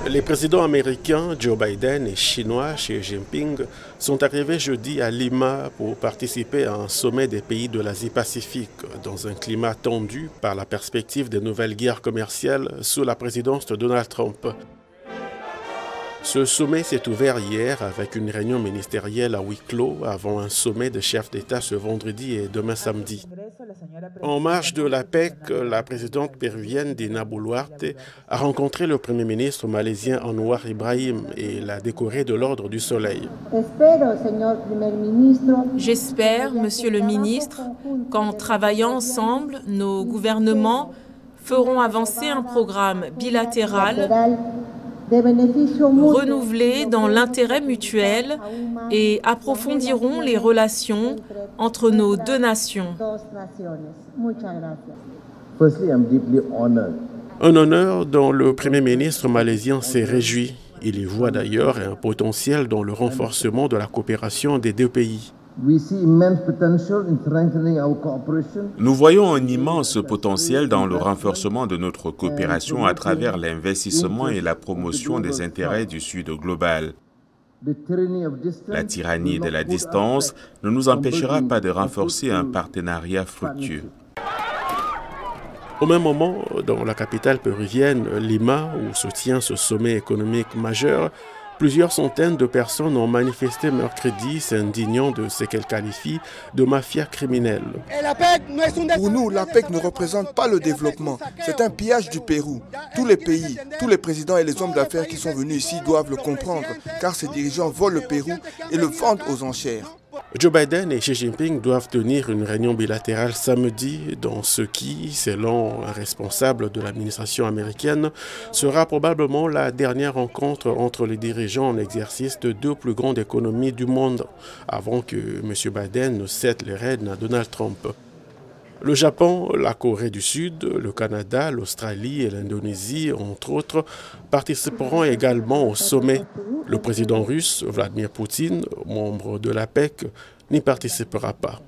Les présidents américains Joe Biden et chinois Xi Jinping sont arrivés jeudi à Lima pour participer à un sommet des pays de l'Asie-Pacifique dans un climat tendu par la perspective des nouvelles guerres commerciales sous la présidence de Donald Trump. Ce sommet s'est ouvert hier avec une réunion ministérielle à huis clos avant un sommet de chefs d'État ce vendredi et demain samedi. En marge de l'APEC, la présidente péruvienne Dina Boluarte a rencontré le premier ministre malaisien Anwar Ibrahim et l'a décoré de l'Ordre du Soleil. J'espère, Monsieur le ministre, qu'en travaillant ensemble, nos gouvernements feront avancer un programme bilatéral renouvelés dans l'intérêt mutuel et approfondiront les relations entre nos deux nations. Un honneur dont le Premier ministre malaisien s'est réjoui. Il y voit d'ailleurs un potentiel dans le renforcement de la coopération des deux pays. Nous voyons un immense potentiel dans le renforcement de notre coopération à travers l'investissement et la promotion des intérêts du Sud global. La tyrannie de la distance ne nous empêchera pas de renforcer un partenariat fructueux. Au même moment, dans la capitale péruvienne, Lima, où se tient ce sommet économique majeur, plusieurs centaines de personnes ont manifesté mercredi, s'indignant de ce qu'elles qualifient de mafia criminelle. Pour nous, l'APEC ne représente pas le développement. C'est un pillage du Pérou. Tous les pays, tous les présidents et les hommes d'affaires qui sont venus ici doivent le comprendre, car ces dirigeants volent le Pérou et le vendent aux enchères. Joe Biden et Xi Jinping doivent tenir une réunion bilatérale samedi dans ce qui, selon un responsable de l'administration américaine, sera probablement la dernière rencontre entre les dirigeants en exercice de deux plus grandes économies du monde, avant que M. Biden ne cède les rênes à Donald Trump. Le Japon, la Corée du Sud, le Canada, l'Australie et l'Indonésie, entre autres, participeront également au sommet. Le président russe, Vladimir Poutine, membre de l'APEC, n'y participera pas.